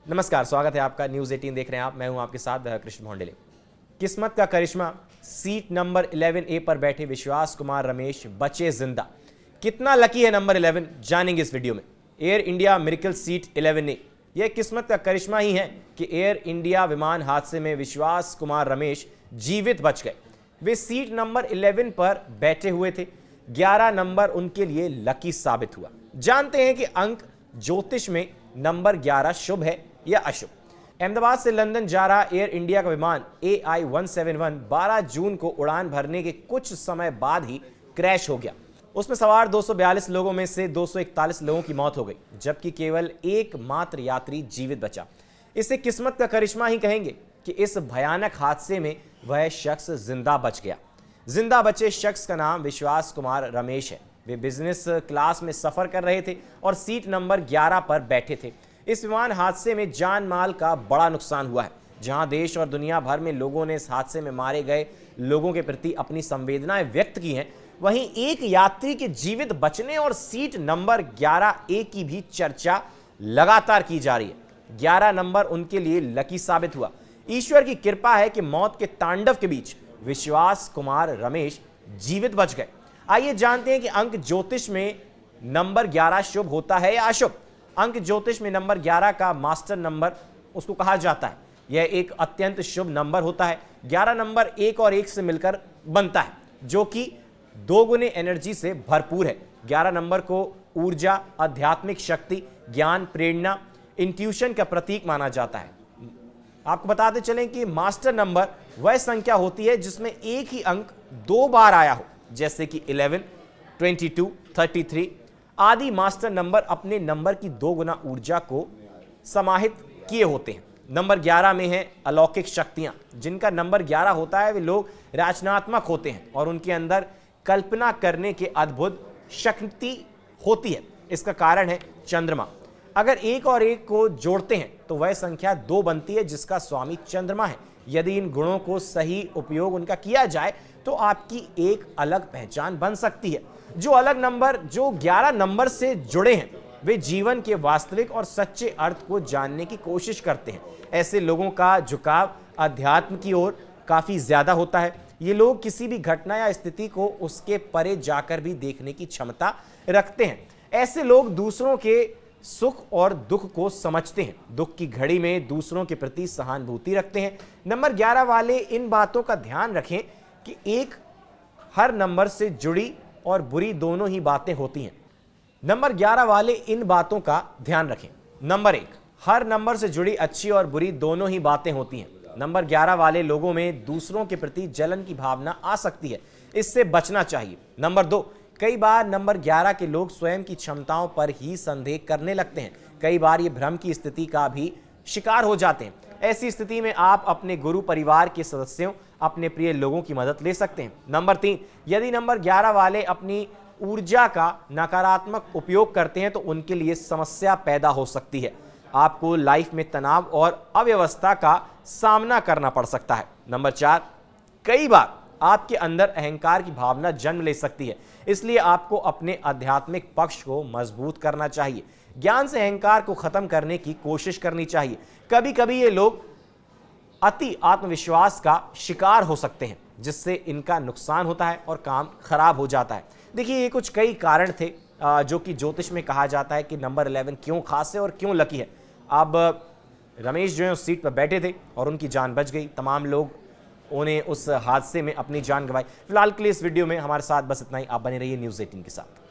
नमस्कार, स्वागत है आपका। न्यूज़ 18 देख रहे हैं आप। मैं हूं आपके साथ कृष्ण भोंडले। किस्मत का करिश्मा, सीट नंबर 11A पर बैठे विश्वास कुमार रमेश बचे जिंदा। कितना लकी है नंबर 11, जानेंगे इस वीडियो में। Air India miracle seat 11A, यह किस्मत का करिश्मा ही है कि एयर इंडिया विमान हादसे में विश्वास कुमार रमेश जीवित बच गए। वे सीट नंबर 11 पर बैठे हुए थे। 11 नंबर उनके लिए लकी साबित हुआ। जानते हैं कि अंक ज्योतिष में नंबर 11 शुभ है या अशुभ। अहमदाबाद से लंदन जा रहा एयर इंडिया का विमान AI-171 12 जून को उड़ान भरने के कुछ समय बाद ही क्रैश हो गया। उसमें सवार 242 लोगों में से 241 लोगों की मौत हो गई, जबकि केवल एकमात्र यात्री जीवित बचा। इसे किस्मत का करिश्मा ही कहेंगे कि इस भयानक हादसे में वह शख्स जिंदा बच गया। जिंदा बचे शख्स का नाम विश्वास कुमार रमेश है। वे बिजनेस क्लास में सफर कर रहे थे और सीट नंबर 11 पर बैठे थे। इस विमान हादसे में जान माल का बड़ा नुकसान हुआ है। जहां देश और दुनिया भर में लोगों ने इस हादसे में मारे गए लोगों के प्रति अपनी संवेदनाएं व्यक्त की हैं, वहीं एक यात्री के जीवित बचने और सीट नंबर 11A की भी चर्चा लगातार की जा रही है। 11 नंबर उनके लिए लकी साबित हुआ। ईश्वर की कृपा है कि मौत के तांडव के बीच विश्वास कुमार रमेश जीवित बच गए। आइए जानते हैं कि अंक ज्योतिष में नंबर 11 शुभ होता है या अशुभ। अंक ज्योतिष में नंबर 11 का मास्टर नंबर उसको कहा जाता है। यह एक अत्यंत शुभ नंबर होता है। 11 नंबर 1 और 1 से मिलकर बनता है, जो कि 2 गुने एनर्जी से भरपूर है। 11 नंबर को ऊर्जा, आध्यात्मिक शक्ति, ज्ञान, प्रेरणा, इंट्यूशन का प्रतीक माना जाता है। आपको बताते चलें कि मास्टर नंबर वह संख्या होती है जिसमें एक ही अंक 2 बार आया हो, जैसे कि 11, 22, 33 आदि। मास्टर नंबर अपने नंबर की 2 गुना ऊर्जा को समाहित किए होते हैं। नंबर 11 में है अलौकिक शक्तियां। जिनका नंबर 11 होता है वे लोग रचनात्मक होते हैं और उनके अंदर कल्पना करने के अद्भुत शक्ति होती है। इसका कारण है चंद्रमा। अगर 1 और 1 को जोड़ते हैं तो वह संख्या 2 बनती है, जिसका स्वामी चंद्रमा है। यदि इन गुणों को सही उपयोग उनका किया जाए तो आपकी एक अलग पहचान बन सकती है। जो 11 नंबर से जुड़े हैं वे जीवन के वास्तविक और सच्चे अर्थ को जानने की कोशिश करते हैं। ऐसे लोगों का झुकाव अध्यात्म की ओर काफी ज्यादा होता है। ये लोग किसी भी घटना या स्थिति को उसके परे जाकर भी देखने की क्षमता रखते हैं। ऐसे लोग दूसरों के सुख और दुख को समझते हैं। दुख की घड़ी में दूसरों के प्रति सहानुभूति रखते हैं। नंबर 11 वाले इन बातों का ध्यान रखें कि एक हर नंबर से जुड़ी और बुरी दोनों ही बातें होती हैं। नंबर 11 वाले इन बातों का ध्यान रखें। नंबर 1, हर नंबर से जुड़ी अच्छी और बुरी दोनों ही बातें होती हैं। नंबर 11 वाले लोगों में दूसरों के प्रति जलन की भावना आ सकती है, इससे बचना चाहिए। नंबर 2, कई बार नंबर 11 के लोग स्वयं की क्षमताओं पर ही संदेह करने लगते हैं। कई बार ये भ्रम की स्थिति का भी शिकार हो जाते हैं। ऐसी स्थिति में आप अपने गुरु परिवार के सदस्यों, अपने प्रिय लोगों की मदद ले सकते हैं। नंबर 3, यदि नंबर 11 वाले अपनी ऊर्जा का नकारात्मक उपयोग करते हैं तो उनके लिए समस्या पैदा हो सकती है। आपको लाइफ में तनाव और अव्यवस्था का सामना करना पड़ सकता है। नंबर 4, कई बार आपके अंदर अहंकार की भावना जन्म ले सकती है, इसलिए आपको अपने आध्यात्मिक पक्ष को मजबूत करना चाहिए। ज्ञान से अहंकार को खत्म करने की कोशिश करनी चाहिए। कभी कभी ये लोग अति आत्मविश्वास का शिकार हो सकते हैं, जिससे इनका नुकसान होता है और काम खराब हो जाता है। देखिए, ये कुछ कई कारण थे जो कि ज्योतिष में कहा जाता है कि नंबर 11 क्यों खास है और क्यों लकी है। अब रमेश जो है उस सीट पर बैठे थे और उनकी जान बच गई। तमाम लोग उन्हें उस हादसे में अपनी जान गंवाई। फिलहाल के लिए इस वीडियो में हमारे साथ बस इतना ही। आप बने रहिए न्यूज़ 18 के साथ।